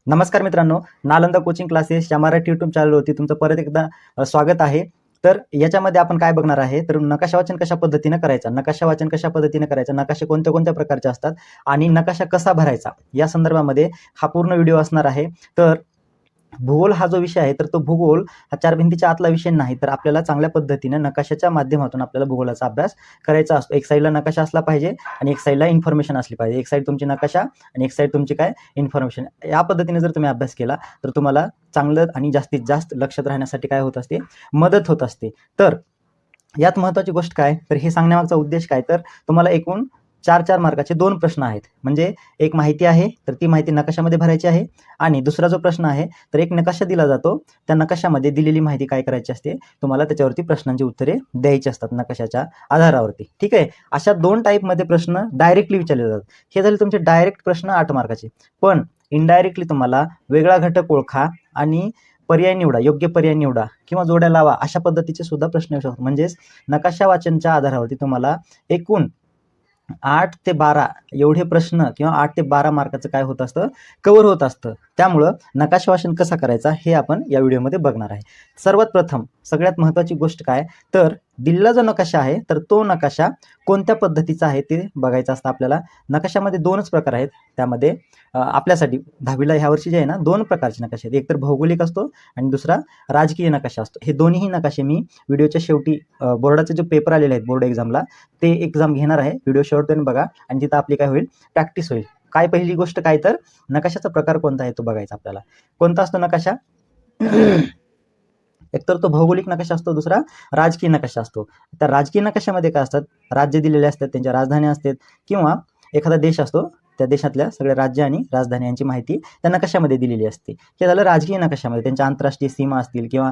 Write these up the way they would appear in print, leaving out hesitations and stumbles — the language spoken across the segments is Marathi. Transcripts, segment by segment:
नमस्कार मित्रांनो, नालंदा कोचिंग क्लासेस या मराठी यूट्यूब चॅनलवरती तुमचं परत एकदा स्वागत आहे. तर याच्यामध्ये आपण काय बघणार आहे, तर नकाशा वाचन कशा पद्धतीने करायचा, नकाशा वाचन कशा पद्धतीने करायचा, नकाशे कोणत्या कोणत्या प्रकारचे असतात आणि नकाशा कसा भरायचा या संदर्भामध्ये हा पूर्ण व्हिडिओ असणार आहे. तर भूगोल हा जो विषय आहे, तर तो भूगोल हा चार भिंतीच्या आतला विषय नाही, तर आपल्याला चांगल्या पद्धतीने नकाशाच्या माध्यमातून आपल्याला भूगोलाचा अभ्यास करायचा असतो. एक साईडला नकाशा असला पाहिजे आणि एक साईडला इन्फॉर्मेशन असली पाहिजे. एक साईड तुमची नकाशा आणि एक साईड तुमची काय इन्फॉर्मेशन. या पद्धतीने जर तुम्ही अभ्यास केला तर तुम्हाला चांगलं आणि जास्तीत जास्त लक्षात राहण्यासाठी काय होत असते, मदत होत असते. तर यात महत्त्वाची गोष्ट काय, तर हे सांगण्यामागचा उद्देश काय, तर तुम्हाला एकूण 4-4 मार्काचे 2 प्रश्न आहेत. म्हणजे एक माहिती आहे, तर ती माहिती नकाशामध्ये भरायची आहे आणि दुसरा जो प्रश्न आहे, तर एक नकाशा दिला जातो. त्या नकाशामध्ये दिलेली माहिती काय करायची असते, तुम्हाला त्याच्यावरती प्रश्नांची उत्तरे द्यायची असतात नकाशाच्या आधारावरती. ठीक आहे. अशा 2 टाईपमध्ये प्रश्न डायरेक्टली विचारले जातात. हे झाले तुमचे डायरेक्ट प्रश्न 8 मार्काचे. पण इनडायरेक्टली तुम्हाला वेगळा घटक ओळखा आणि पर्याय निवडा, योग्य पर्याय निवडा किंवा जोड्या लावा, अशा पद्धतीचे सुद्धा प्रश्न येऊ शकतात. म्हणजेच नकाशा वाचनच्या आधारावरती तुम्हाला एकूण 8 ते 12 एवढे प्रश्न किंवा 8 ते 12 मार्काचं काय होत असतं, कव्हर होत असतं. त्यामुळं नकाशा वाचन कसा करायचा हे आपण या व्हिडिओमध्ये बघणार आहे. सर्वात प्रथम सगळ्यात महत्त्वाची गोष्ट काय, तर दिलेला जो नकाशा आहे, तर तो नकाशा कोणत्या पद्धतीचा आहे ते बघायचं असतं आपल्याला. नकाशामध्ये 2च प्रकार आहेत. त्यामध्ये आपल्यासाठी 10वीला ह्या वर्षी जे आहे ना, 2 प्रकारचे नकाशे आहेत. एक तर भौगोलिक असतो आणि दुसरा राजकीय नकाशा असतो. हे दोन्हीही नकाशे मी व्हिडिओच्या शेवटी बोर्डाचे जे पेपर आलेले आहेत बोर्ड एक्झामला, ते एक्झाम घेणार आहे. व्हिडिओ शेवटपर्यंत बघा आणि तिथं आपली काय होईल, प्रॅक्टिस होईल. काय पहिली गोष्ट काय, तर नकाशाचा प्रकार कोणता आहे तो बघायचा आपल्याला. कोणता असतो नकाशा? एकतर तो भौगोलिक नकाशा असतो, दुसरा राजकीय नकाशा असतो. त्या राजकीय नकाशामध्ये काय असतात, राज्य दिलेले असतात, त्यांच्या राजधान्या असतात किंवा एखादा देश असतो, त्या देशातल्या सगळ्या राज्य आणि राजधानी यांची माहिती त्या नकाशामध्ये दिलेली असते. हे झालं राजकीय नकाशामध्ये. त्यांच्या आंतरराष्ट्रीय सीमा असतील किंवा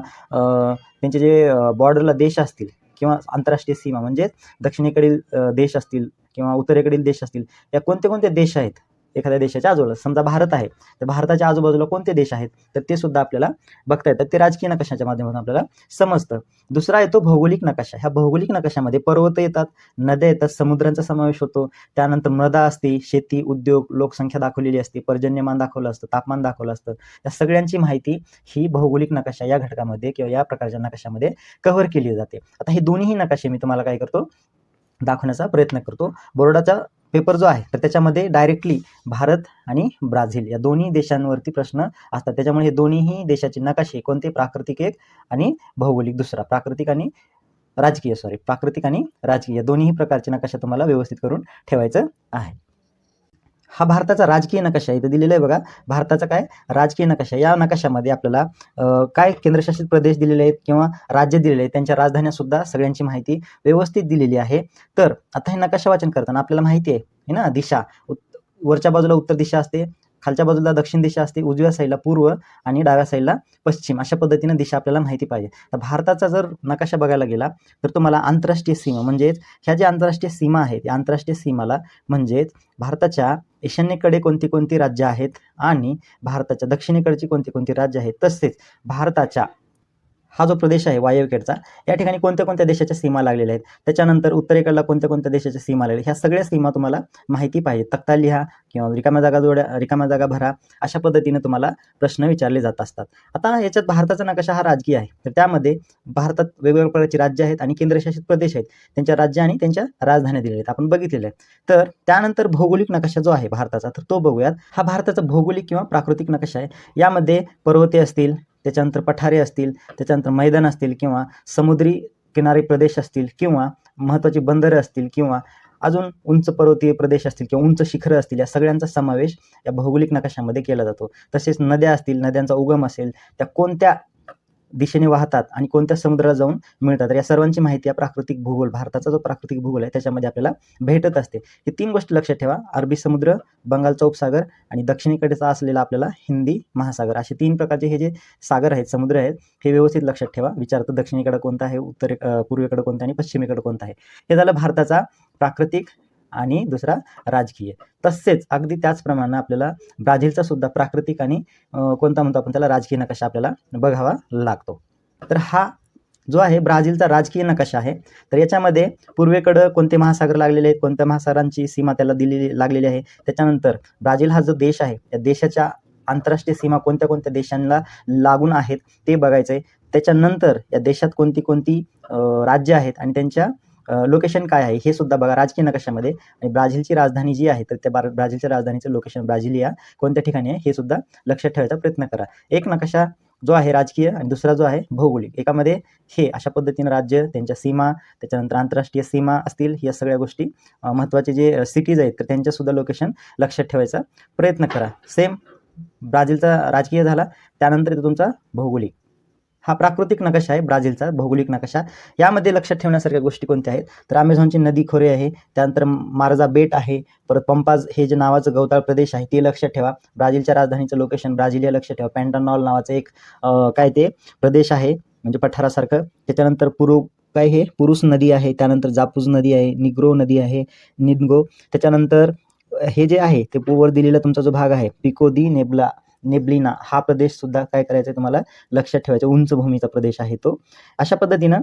त्यांचे जे बॉर्डरला देश असतील किंवा आंतरराष्ट्रीय सीमा म्हणजे दक्षिणेकडील देश असतील किंवा उत्तरेकडील देश असतील, या कोणते कोणते देश आहेत एखाद्या देशाच्या आजूबाजूला. समजा भारत आहे, तर भारताच्या आजूबाजूला कोणते देश आहेत, तर ते सुद्धा आपल्याला बघता येतात. ते राजकीय नकाशाच्या माध्यमातून आपल्याला समजतं. दुसरा येतो भौगोलिक नकाशा. ह्या भौगोलिक नकाशामध्ये पर्वत येतात, नद्या येतात, समुद्रांचा समावेश होतो. त्यानंतर मृदा असते, शेती, उद्योग, लोकसंख्या दाखवलेली असते, पर्जन्यमान दाखवलं असतं, तापमान दाखवलं असतं. या सगळ्यांची माहिती ही भौगोलिक नकाशा या घटकामध्ये किंवा या प्रकारच्या नकाशामध्ये कव्हर केली जाते. आता हे दोन्ही नकाशे मी तुम्हाला काय करतो, दाखवण्याचा प्रयत्न करतो. बोर्डाचा पेपर जो आहे, तर त्याच्यामध्ये डायरेक्टली भारत आणि ब्राझील या दोन्ही देशांवरती प्रश्न असतात. त्याच्यामुळे हे दोन्हीही देशाचे नकाशे कोणते, प्राकृतिक एक आणि भौगोलिक दुसरा. प्राकृतिक आणि राजकीय दोन्ही प्रकारचे नकाशा तुम्हाला व्यवस्थित करून ठेवायचं आहे. हा भारताचा राजकीय नकाशा इथं दिलेला आहे बघा. भारताचा काय राजकीय नकाशा. या नकाशामध्ये आपल्याला काय केंद्रशासित प्रदेश दिलेले आहेत किंवा राज्य दिलेले आहेत, त्यांच्या राजधान्या सुद्धा सगळ्यांची माहिती व्यवस्थित दिलेली आहे. तर आता हे नकाशा वाचन करताना आपल्याला माहिती आहे ना, दिशा वरच्या बाजूला उत्तर दिशा असते, खालच्या बाजूला दक्षिण दिशा असते, उजव्या साईडला पूर्व आणि डाव्या साईडला पश्चिम, अशा पद्धतीने दिशा आपल्याला माहिती पाहिजे. तर भारताचा जर नकाशा बघायला गेला तर तुम्हाला आंतरराष्ट्रीय सीमा म्हणजेच ह्या ज्या आंतरराष्ट्रीय सीमा आहेत, या आंतरराष्ट्रीय सीमाला म्हणजेच भारताच्या ईशान्येकडे कोणती कोणती राज्य आहेत आणि भारताच्या दक्षिणेकडची कोणती कोणती राज्य आहेत, तसेच भारताच्या हा जो प्रदेश आहे वायव्येकडचा, या ठिकाणी कोणत्या कोणत्या देशाच्या सीमा लागलेल्या आहेत, त्याच्यानंतर उत्तरेकडला कोणत्या कोणत्या देशाच्या सीमा लागलेल्या, ह्या सगळ्या सीमा तुम्हाला माहिती पाहिजे. तक्ता लिहा किंवा रिकाम्या जागा भरा, अशा पद्धतीने तुम्हाला प्रश्न विचारले जात असतात. आता याच्यात भारताचा नकाशा हा राजकीय आहे, तर त्यामध्ये भारतात वेगवेगळ्या प्रकारची राज्य आहेत आणि केंद्रशासित प्रदेश आहेत, त्यांच्या राज्य आणि त्यांच्या राजधान्या दिलेल्या आहेत, आपण बघितलेल्या आहेत. तर त्यानंतर भौगोलिक नकाशा जो आहे भारताचा, तर तो बघूयात. हा भारताचा भौगोलिक किंवा प्राकृतिक नकाशा आहे. यामध्ये पर्वते असतील, त्याच्यानंतर पठारे असतील, त्याच्यानंतर मैदान असतील किंवा समुद्री किनारी प्रदेश असतील किंवा महत्त्वाची बंदरं असतील किंवा अजून उंच पर्वतीय प्रदेश असतील किंवा उंच शिखरं असतील, या सगळ्यांचा समावेश या भौगोलिक नकाशामध्ये केला जातो. तसेच नद्या असतील, नद्यांचा उगम असेल, त्या कोणत्या दिशेने वाहतात आणि कोणत्या समुद्राला जाऊन मिळतात, या सर्वांची माहिती या प्राकृतिक भूगोल, भारताचा जो प्राकृतिक भूगोल आहे त्याच्यामध्ये आपल्याला भेटत असते. ही 3 गोष्टी लक्षात ठेवा. अरबी समुद्र, बंगालचा उपसागर आणि दक्षिणेकडेचा असलेला आपल्याला हिंदी महासागर, असे 3 प्रकारचे हे जे सागर आहेत, समुद्र आहेत, हे व्यवस्थित लक्षात ठेवा. विचारतो दक्षिणेकडे कोणता आहे, पूर्वेकडे कोणता आणि पश्चिमेकडे कोणता आहे. हे झालं भारताचा प्राकृतिक आणि दुसरा राजकीय. तसेच अगदी त्याचप्रमाणे आपल्याला ब्राझीलचा सुद्धा प्राकृतिक आणि कोणता म्हणतो आपण त्याला, राजकीय नकाशा आपल्याला बघावा लागतो. तर हा जो आहे ब्राझीलचा राजकीय नकाशा आहे. तर याच्यामध्ये पूर्वेकडं कोणते महासागर लागलेले आहेत, कोणत्या महासागरांची सीमा त्याला लागलेली आहे. त्याच्यानंतर ब्राझील हा जो देश आहे, त्या देशाच्या आंतरराष्ट्रीय सीमा कोणत्या कोणत्या देशांना लागून आहेत ते बघायचं आहे. त्याच्यानंतर या देशात कोणती कोणती राज्य आहेत आणि त्यांच्या लोकेशन काय आहे हे सुद्धा बघा राजकीय नकाशामध्ये. आणि ब्राझीलची राजधानी जी आहे तर त्या ब्राझीलच्या राजधानीचं लोकेशन ब्राझिलिया कोणत्या ठिकाणी आहे हे सुद्धा लक्षात ठेवायचा प्रयत्न करा. एक नकाशा जो आहे राजकीय आणि दुसरा जो आहे भौगोलिक. एकामध्ये हे अशा पद्धतीने राज्य, त्यांच्या सीमा, त्याच्यानंतर आंतरराष्ट्रीय सीमा असतील, या सगळ्या गोष्टी महत्त्वाचे जे सिटीज आहेत तर त्यांच्या सुद्धा लोकेशन लक्षात ठेवायचा प्रयत्न करा. सेम ब्राझीलचा राजकीय झाला, त्यानंतर येतो तुमचा भौगोलिक. हा प्राकृतिक नकाशा आहे ब्राझीलचा. भौगोलिक नकाशा यामध्ये लक्षात ठेवण्यासारख्या गोष्टी कोणत्या आहेत तर अमेझॉनची नदी खोरे आहे, त्यानंतर मार्जा बेट आहे, परत पंपाज हे जे नावाचं गवताळ प्रदेश आहे ते लक्षात ठेवा. ब्राझीलच्या राजधानीचं लोकेशन ब्राझिलिया लक्षात ठेवा. पॅन्टानॉल नावाचं एक काय ते प्रदेश आहे म्हणजे पठारासारखं. त्याच्यानंतर काय हे पुरुष नदी आहे, त्यानंतर जापूज नदी आहे, निग्रो नदी आहे, निन्गो. त्याच्यानंतर हे जे आहे ते पूर्वर दिलेला तुमचा जो भाग आहे पिको दी नेब्लिना हा प्रदेश सुद्धा काय करायचा तुम्हाला लक्षात ठेवायचा. उंच भूमीचा प्रदेश आहे तो. अशा पद्धतीनं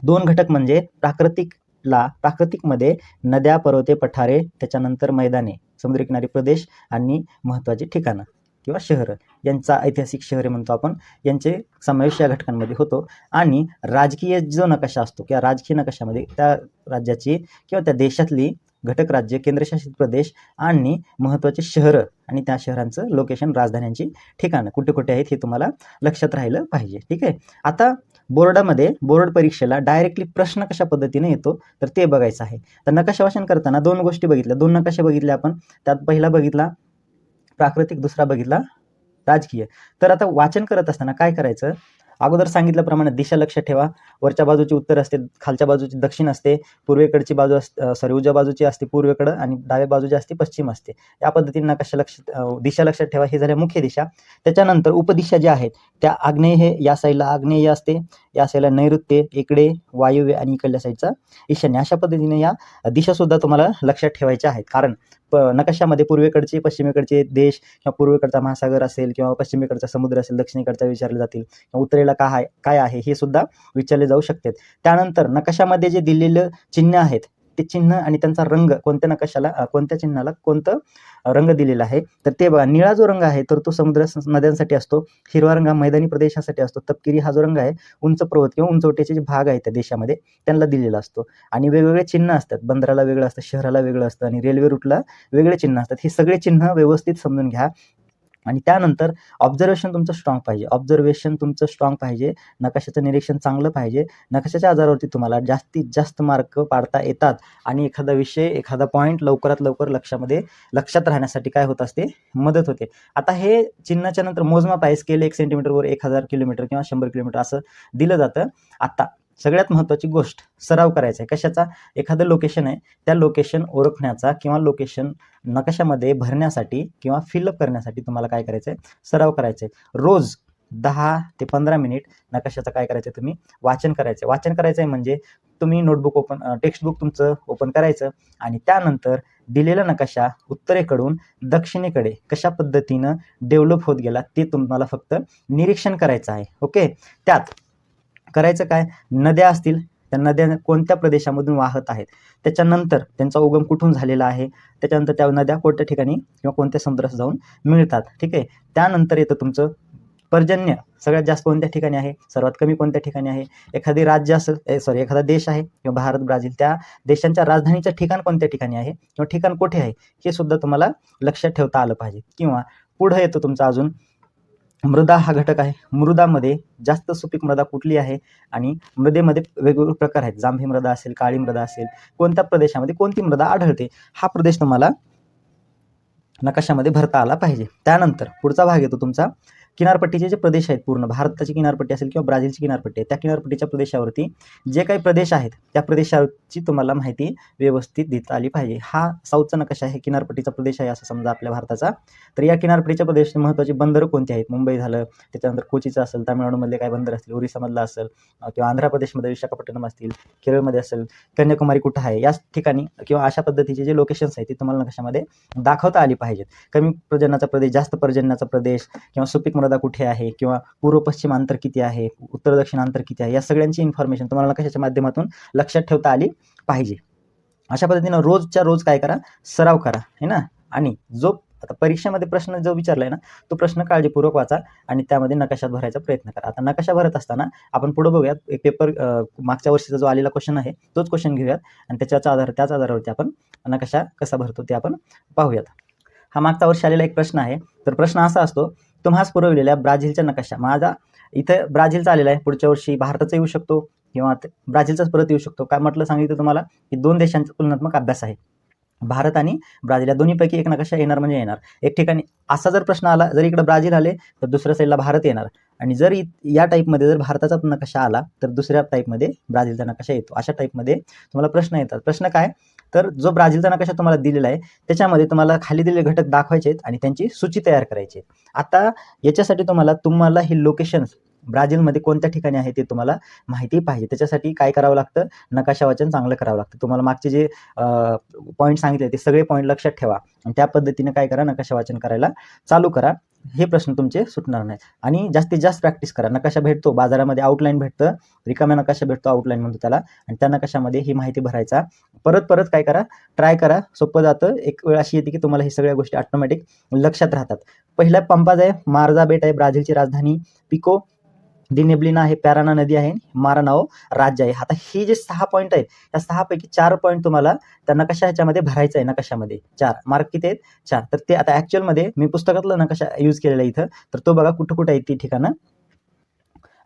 दोन घटक म्हणजे प्राकृतिकमध्ये नद्या, पर्वते, पठारे, त्याच्यानंतर मैदाने, समुद्रकिनारी प्रदेश आणि महत्त्वाची ठिकाणं किंवा शहरं, यांचा ऐतिहासिक शहरे म्हणतो आपण, यांचे समावेश या घटकांमध्ये होतो. आणि राजकीय जो नकाशा असतो किंवा राजकीय नकाशामध्ये त्या राज्याची किंवा त्या देशातली घटक राज्य, केंद्रशासित प्रदेश आणि महत्त्वाचे शहरं आणि त्या शहरांचं लोकेशन, राजधान्यांची ठिकाणं कुठे कुठे आहेत हे तुम्हाला लक्षात राहिलं पाहिजे. ठीक आहे. आता बोर्ड परीक्षेला डायरेक्टली प्रश्न कशा पद्धतीने येतो तर ते बघायचं आहे. तर नकाशा वाचन करताना दोन गोष्टी बघितल्या, दोन नकाशे बघितले आपण. त्यात पहिला बघितला प्राकृतिक, दुसरा बघितला राजकीय. तर आता वाचन करत असताना काय करायचं, अगोदर सांगितल्याप्रमाणे दिशा लक्षात ठेवा. वरच्या बाजूची उत्तर असते, खालच्या बाजूची दक्षिण असते, पूर्वेकडची बाजू असते, उजव्या बाजूची असते पूर्वेकडं आणि डाव्या बाजूची असते पश्चिम असते. या पद्धतीने नकाशा दिशा लक्षात ठेवा. हे झाल्या मुख्य दिशा. त्याच्यानंतर उपदिशा ज्या आहेत त्या आग्नेय, हे या साईडला आग्नेय असते, या साईडला नैऋत्य, इकडे वायव्य आणि इकडल्या साईडचा ईशान्य. अशा पद्धतीने या दिशा सुद्धा तुम्हाला लक्षात ठेवायच्या आहेत. कारण नकाशामध्ये पूर्वेकडचे, पश्चिमेकडचे देश किंवा पूर्वेकडचा महासागर असेल किंवा पश्चिमेकडचा समुद्र असेल, दक्षिणेकडचा विचारले जातील, उत्तरेला काय आहे हे सुद्धा विचारले जाऊ शकतात. त्यानंतर नकाशामध्ये जे दिलेलं चिन्ह आहेत ते चिन्ह आणि त्यांचा रंग, कोणत्या नकाशाला कोणत्या चिन्हाला कोणतं रंग दिलेला आहे तर ते बघा. निळा जो रंग आहे तर तो समुद्र नद्यांसाठी असतो, हिरवा रंग मैदानी प्रदेशासाठी असतो, तपकिरी हा जो रंग आहे उंच पर्वत किंवा उंचवट्याचे जे भाग आहेत त्या देशामध्ये त्यांना दिलेला असतो. आणि वेगवेगळे चिन्ह असतात, बंदराला वेगळं असतं, शहराला वेगळं असतं आणि रेल्वे रूटला वेगळे चिन्ह असतात. हे सगळे चिन्ह व्यवस्थित समजून घ्या. आणि त्यानंतर ऑब्झर्वेशन तुमचं स्ट्रॉंग पाहिजे, नकाशाचं निरीक्षण चांगलं पाहिजे. नकाशाच्या आधारावरती तुम्हाला जास्तीत जास्त मार्क पाडता येतात आणि एखादा विषय, एखादा पॉईंट लवकरात लवकर लक्षात राहण्यासाठी काय होत असते, मदत होते. आता हे चिन्हाच्या नंतर मोजमाप आहे, स्केल 1 सेंटीमीटरवर 1000 किलोमीटर किंवा 100 किलोमीटर असं दिलं जातं. आता सगळ्यात महत्त्वाची गोष्ट सराव करायचा आहे. कशाचा, एखादं लोकेशन आहे त्या लोकेशन ओळखण्याचा किंवा लोकेशन नकाशामध्ये भरण्यासाठी किंवा फिलअप करण्यासाठी तुम्हाला काय करायचं आहे, सराव करायचा आहे. रोज 10 ते 15 मिनिट नकाशाचं काय करायचं, तुम्ही वाचन करायचं आहे. म्हणजे तुम्ही टेक्स्टबुक तुमचं ओपन करायचं आणि त्यानंतर दिलेला नकाशा उत्तरेकडून दक्षिणेकडे कशा पद्धतीनं डेव्हलप होत गेला ते तुम्हाला फक्त निरीक्षण करायचं आहे. ओके. त्यात करायचं काय, नद्या असतील त्या नद्या कोणत्या प्रदेशामधून वाहत आहेत, त्याच्यानंतर त्यांचा उगम कुठून झालेला आहे, त्याच्यानंतर त्या नद्या कोणत्या ठिकाणी किंवा कोणत्या समुद्रात जाऊन मिळतात. ठीक आहे. त्यानंतर येतं तुमचं पर्जन्य, सगळ्यात जास्त कोणत्या ठिकाणी आहे, सर्वात कमी कोणत्या ठिकाणी आहे. एखादा देश आहे किंवा भारत, ब्राझील, त्या देशांच्या राजधानीचं ठिकाण कोणत्या ठिकाणी आहे किंवा ठिकाण कुठे आहे हे सुद्धा तुम्हाला लक्षात ठेवता आलं पाहिजे. किंवा पुढे येतो तुमचा अजून मृदा हा घटक आहे. मृदामध्ये जास्त सुपीक मृदा कुठली आहे आणि मृदेमध्ये वेगवेगळे प्रकार आहेत, जांभी मृदा असेल, काळी मृदा असेल, कोणत्या प्रदेशामध्ये कोणती मृदा आढळते हा प्रदेश तुम्हाला नकाशामध्ये भरता आला पाहिजे. त्यानंतर पुढचा भाग येतो तुमचा किनारपट्टीचे जे प्रदेश आहेत, पूर्ण भारताची किनारपट्टी असेल किंवा ब्राझीलची किनारपट्टी आहे, त्या किनारपट्टीच्या प्रदेशावरती जे काही प्रदेश आहेत त्या प्रदेशाची तुम्हाला माहिती व्यवस्थित देता आली पाहिजे. हा साऊथचा नकाशा आहे, किनारपट्टीचा प्रदेश आहे असं समजा आपल्या भारताचा. तर या किनारपट्टीच्या प्रदेशात महत्त्वाची बंदरं कोणती आहेत, मुंबई झालं, त्याच्यानंतर कोचीचं असेल, तामिळनाडूमधले काय बंदर असतील, ओरिसामधला असेल किंवा आंध्र प्रदेशमध्ये विशाखापट्टणम असतील, केरळमध्ये असेल, कन्याकुमारी कुठं आहे, या ठिकाणी किंवा अशा पद्धतीचे जे लोकेशन्स आहेत ते तुम्हाला नकाशामध्ये दाखवता आली पाहिजेत. कमी पर्जन्याचा प्रदेश, जास्त पर्जन्याचा प्रदेश किंवा सुपीक मृदा कुठे आहे किंवा पूर्व पश्चिम अंतर किती आहे, उत्तर दक्षिण अंतर किती आहे, या सगळ्यांची इन्फॉर्मेशन तुम्हाला नकाशाच्या माध्यमातून लक्षात ठेवता आली पाहिजे. अशा पद्धतीनं रोजच्या रोज काय करा, सराव करा, है ना. आणि जो आता परीक्षेमध्ये प्रश्न जो विचारलाय ना तो प्रश्न काळजीपूर्वक वाचा आणि त्यामध्ये नकाशात भरायचा प्रयत्न करा. आता नकाशा भरत असताना आपण पुढे बघूयात, एक पेपर मागच्या वर्षीचा जो आलेला क्वेश्चन आहे तोच क्वेश्चन घेऊयात आणि त्याच आधारावरती आपण नकाशा कसा भरतो ते आपण पाहूयात. हा मागच्या वर्षी आलेला एक प्रश्न आहे. तर प्रश्न असा असतो, तुम्हास पुरवलेल्या ब्राझीलचा नकाशा, माझा इथे ब्राझीलचा आलेला आहे, पुढच्या वर्षी भारताचा येऊ शकतो किंवा ब्राझीलचाच परत येऊ शकतो. काय म्हटलं सांगितलं तुम्हाला की 2 देशांचा तुलनात्मक अभ्यास आहे. भारत आणि ब्राझील या दोन्हीपैकी एक नकाशा येणार म्हणजे येणार. एक ठिकाणी असा जर प्रश्न आला, जर इकडे ब्राझील आले तर दुसऱ्या साईडला भारत येणार आणि जर या टाईपमध्ये जर भारताचा नकाशा आला तर दुसऱ्या टाईपमध्ये ब्राझीलचा नकाशा येतो. अशा टाईपमध्ये तुम्हाला प्रश्न येतात. प्रश्न काय, तर जो ब्राझीलचा नकाशा तुम्हाला दिलेला आहे त्याच्यामध्ये तुम्हाला खाली दिलेले घटक दाखवायचे आहेत आणि त्यांची सूची तयार करायची आहे. आता याच्यासाठी तुम्हाला हे लोकेशन्स ब्राझीलमध्ये कोणत्या ठिकाणी आहे ते तुम्हाला माहिती पाहिजे. त्याच्यासाठी काय करावं लागतं, नकाशा वाचन चांगलं करावं लागतं. तुम्हाला मागचे जे पॉईंट सांगितले ते सगळे पॉईंट लक्षात ठेवा आणि त्या पद्धतीने काय करा, नकाशा वाचन करायला चालू करा. हे प्रश्न तुमचे सुटणार नाही आणि जास्तीत जास्त प्रॅक्टिस करा. नकाशा भेटतो बाजारामध्ये, आउटलाईन भेटतं, रिकाम्या नकाशा भेटतो, आउटलाईन म्हणतो त्याला, आणि त्या नकाशामध्ये ही माहिती भरायचा. परत काय करा, ट्राय करा, सोपं जातं. एक वेळ अशी येते की तुम्हाला ही सगळ्या गोष्टी ऑटोमॅटिक लक्षात राहतात. पहिला पंपाज आहे, मार्जा बेट आहे, ब्राझीलची राजधानी, पिको दी नेब्लिना आहे, पॅराना नदी आहे, मारानाओ राज्य आहे. आता हे जे 6 पॉईंट आहेत त्या 6 पैकी 4 पॉईंट तुम्हाला त्या नकाशा ह्याच्यामध्ये भरायचा आहे. नकाशामध्ये 4 मार्क किती आहेत, 4. तर ते आता ॲक्च्युअलमध्ये मी पुस्तकातला नकाशा यूज केलेला आहे इथं, तर तो बघा कुठं आहेत ती ठिकाणं.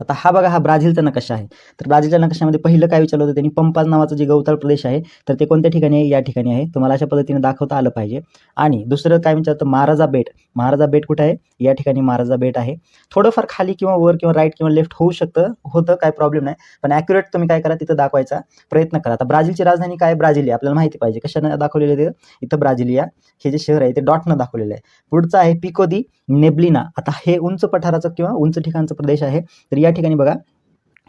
आता हा बघा, हा ब्राझीलचा नकाशा आहे. तर ब्राझीलच्या नकाशामध्ये पहिलं काय विचारलं होतं त्यांनी, पंपाज नावाचं जे गवताळ प्रदेश आहे तर ते कोणत्या ठिकाणी आहे, या ठिकाणी आहे. तुम्हाला अशा पद्धतीने दाखवता आलं पाहिजे. आणि दुसरं काय विचारतं, महाराजा बेट कुठे आहे, या ठिकाणी महाराजा बेट आहे. थोडंफार खाली किंवा वर किंवा राईट किंवा लेफ्ट होतं काय प्रॉब्लेम नाही, पण ॲक्युरेट तुम्ही काय करा, तिथं दाखवायचा प्रयत्न करा. आता ब्राझीलची राजधानी काय, ब्राझिलिया, आपल्याला माहिती पाहिजे. कशाने दाखवलेलं आहे ते, इथं ब्राझिलिया हे जे शहर आहे ते डॉटनं दाखवलेलं आहे. पुढचं आहे पिको दी नेब्लिना. आता हे उंच पठाराचं किंवा उंच ठिकाणचा प्रदेश आहे. तर या ठिकाणी बघा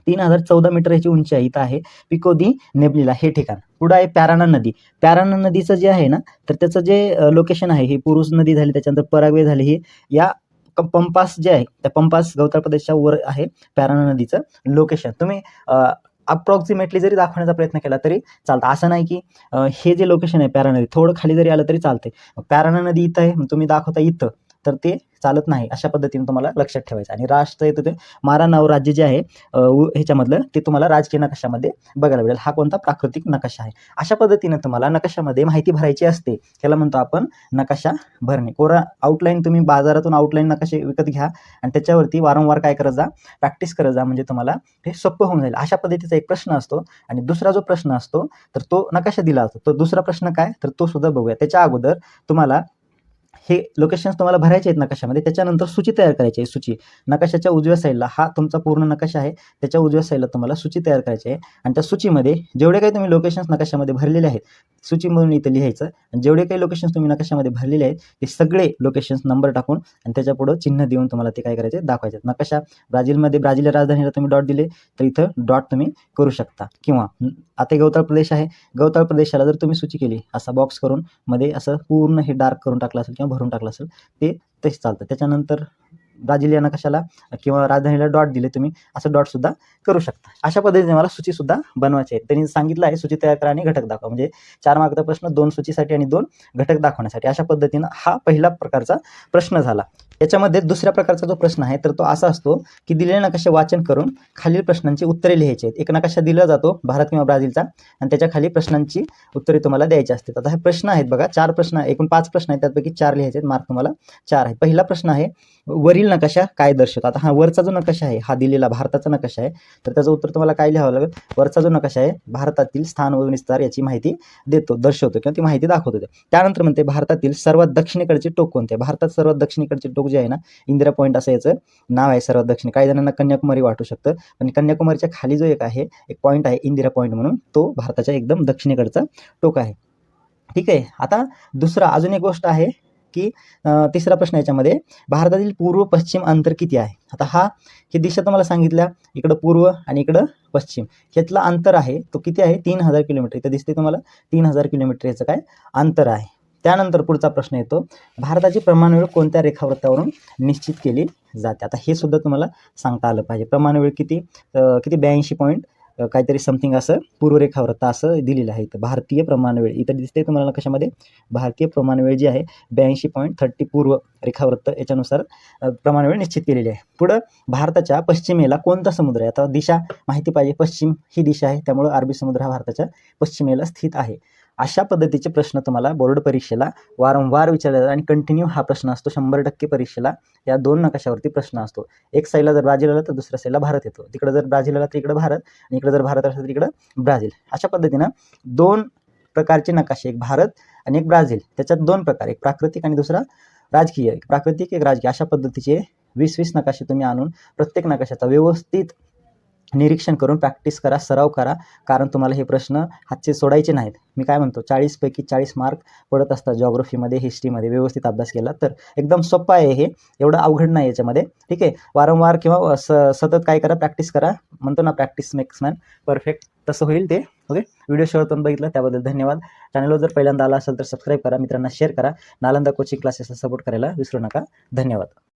3014 मीटर याची उंची आहे. इथं आहे पिको दी नेब्लिना हे ठिकाण. पुढं आहे पॅराना नदीचं जे आहे ना, तर त्याचं जे लोकेशन आहे, ही पुरुष नदी झाली, त्याच्यानंतर पराग्वे झाली, ही या पंपास जे आहे त्या पंपास गवताळ प्रदेशाच्या वर आहे पॅराना नदीचं लोकेशन. तुम्ही अप्रॉक्सिमेटली जरी दाखवण्याचा प्रयत्न केला तरी चालतं. असं नाही की हे जे लोकेशन आहे पॅराना नदी थोडं खाली जरी आलं तरी चालते. पॅराना नदी इथं आहे, तुम्ही दाखवता इथं, तर ते चालत नाही. अशा पद्धतीने तुम्हाला लक्षात ठेवायचं. आणि राष्ट्र येतं ते मारानाओ राज्य जे आहे ह्याच्यामधलं, ते तुम्हाला राजकीय नकाशामध्ये बघायला मिळेल. हा कोणता, प्राकृतिक नकाशा आहे. अशा पद्धतीने तुम्हाला नकाशामध्ये माहिती भरायची असते. ह्याला म्हणतो आपण नकाशा भरणे. कोरा आउटलाईन तुम्ही बाजारातून आउटलाईन नकाशे विकत घ्या आणि त्याच्यावरती वारंवार काय करत जा, प्रॅक्टिस करत जा, म्हणजे तुम्हाला हे सोपं होऊन जाईल. अशा पद्धतीचा एक प्रश्न असतो. आणि दुसरा जो प्रश्न असतो तर तो नकाशा दिला असतो. तो दुसरा प्रश्न काय, तर तो सुद्धा बघूया. त्याच्या अगोदर तुम्हाला हे लोकेशन्स तुम्हाला भरायचे आहेत नकाशामध्ये. त्याच्यानंतर सूची तयार करायची आहे. सूची नकाशाच्या उजव्या साईडला, हा तुमचा पूर्ण नकाशा आहे, त्याच्या उजव्या साईडला तुम्हाला सूची तयार करायची आहे. आणि त्या सूचीमध्ये जेवढे काही तुम्ही लोकेशन्स नकाशामध्ये भरलेले आहेत सूचीमधून इथं लिहायचं. आणि जेवढे काही लोकेशन्स तुम्ही नकाशामध्ये भरलेले आहेत ते सगळे लोकेशन्स नंबर टाकून आणि त्याच्या पुढं चिन्ह देऊन तुम्हाला ते काय करायचे, दाखवायचे. नकाशा ब्राझीलमध्ये ब्राझील राजधानीला तुम्ही डॉट दिले तर इथं डॉट तुम्ही करू शकता. किंवा आता गवताळ प्रदेश आहे, गवताळ प्रदेशाला जर तुम्ही सूची केली असा बॉक्स करून मध्ये असं पूर्ण हे डार्क करून टाकलं असेल किंवा भरून टाकलं असेल ते तसे चालतं. त्याच्यानंतर ब्राझील या नकाशाला किंवा राजधानीला डॉट दिले तुम्ही, असं डॉट सुद्धा करू शकता. अशा पद्धतीने मला सूची सुद्धा बनवायची आहे. त्यांनी सांगितलं आहे सूची तयार करा आणि घटक दाखवा, म्हणजे 4 मार्काचा प्रश्न 2 सूचीसाठी आणि 2 घटक दाखवण्यासाठी. अशा पद्धतीनं हा पहिला प्रकारचा प्रश्न झाला. याच्यामध्ये दुसऱ्या प्रकारचा जो प्रश्न आहे तर तो असा असतो की दिलेले नकाशे वाचन करून खालील प्रश्नांची उत्तरे लिहायची आहेत. एक नकाशा दिला जातो भारत किंवा ब्राझीलचा आणि त्याच्या खाली प्रश्नांची उत्तरे तुम्हाला द्यायची असतात. आता हे प्रश्न आहेत बघा, 4 प्रश्न, एकूण 5 प्रश्न आहेत, त्यापैकी 4 लिहायचे आहेत. मार्क तुम्हाला 4 आहे. पहिला प्रश्न आहे, वरील नकाशा काय दर्शवतो. आता हा वरचा जो नकाशा आहे हा दिलेला भारताचा नकाशा आहे, तर त्याचं उत्तर तुम्हाला काय लिहावं लागेल. वरचा जो नकाशा आहे भारतातील स्थान व विस्तार याची माहिती दर्शवतो किंवा ती माहिती दाखवतो. त्यानंतर म्हणते भारतातील सर्वात दक्षिणेकडचे टोक कोणते. भारतात सर्वात दक्षिणेकडचे टोक जे आहे ना, इंदिरा पॉईंट असं याचं नाव आहे सर्वात दक्षिण. काही जणांना कन्याकुमारी वाटू शकतं, पण कन्याकुमारीच्या खाली जो एक पॉईंट आहे इंदिरा पॉईंट म्हणून, तो भारताच्या एकदम दक्षिणेकडचा टोक आहे. ठीक आहे. आता दुसरा अजून एक गोष्ट आहे की तिसरा प्रश्न याच्यामध्ये, भारतातील पूर्व पश्चिम अंतर किती आहे. आता ही दिशा तुम्हाला सांगितल्या, इकडं पूर्व आणि इकडं पश्चिम, ह्यातलं अंतर आहे तो किती आहे, 3000 किलोमीटर. इथं दिसते तुम्हाला 3000 किलोमीटर याचं काय अंतर आहे. त्यानंतर पुढचा प्रश्न येतो, भारताची प्रमाणवेळ कोणत्या रेखावृत्तावरून निश्चित केली जाते. आता हे सुद्धा तुम्हाला सांगता आलं पाहिजे. प्रमाणवेळ किती 82 काहीतरी समथिंग असं पूर्वरेखावृत्त असं दिलेलं आहे. इथं भारतीय प्रमाणवेळ इथं दिसते तुम्हाला नकाशामध्ये. भारतीय प्रमाणवेळ जी आहे 82.30 पूर्व रेखावृत्त याच्यानुसार प्रमाणवेळ निश्चित केलेली आहे. पुढं भारताच्या पश्चिमेला कोणता समुद्र आहे? आता दिशा माहिती पाहिजे. पश्चिम ही दिशा आहे, त्यामुळं अरबी समुद्र हा भारताच्या पश्चिमेला स्थित आहे. अशा पद्धतीचे प्रश्न तुम्हाला बोर्ड परीक्षेला वारंवार विचारले जातात आणि कंटिन्यू हा प्रश्न असतो. 100% परीक्षेला या 2 नकाशावरती प्रश्न असतो. एक साईडला जर ब्राझील आला तर दुसऱ्या साईडला भारत येतो. तिकडे जर ब्राझील आला तर इकडे भारत आणि इकडे जर भारत असेल तर इकडं ब्राझील. अशा पद्धतीनं 2 प्रकारचे नकाशे, एक भारत आणि एक ब्राझील. त्याच्यात 2 प्रकार, एक प्राकृतिक आणि दुसरा राजकीय. एक प्राकृतिक, एक राजकीय. अशा पद्धतीचे 20-20 नकाशे तुम्ही आणून प्रत्येक नकाशाचा व्यवस्थित निरीक्षण करून प्रॅक्टिस करा, सराव करा. कारण तुम्हाला हे प्रश्न हातचे सोडायचे नाहीत. मी काय म्हणतो 40 पैकी 40 मार्क पडत असतात जिओग्राफीमध्ये, हिस्ट्रीमध्ये व्यवस्थित अभ्यास केला तर. एकदम सोपं आहे हे, एवढं अवघड नाही याच्यामध्ये. ठीक आहे. वारंवार किंवा सतत काय करा, प्रॅक्टिस करा. म्हणतो ना प्रॅक्टिस मेक्स मॅन परफेक्ट, तसं होईल ते. ओके. व्हिडिओ शेवटपर्यंत बघितला त्याबद्दल धन्यवाद. चॅनलवर जर पहिल्यांदा आला असेल तर सबस्क्राईब करा, मित्रांना शेअर करा. नालंदा कोचिंग क्लासेसला सपोर्ट करायला विसरू नका. धन्यवाद.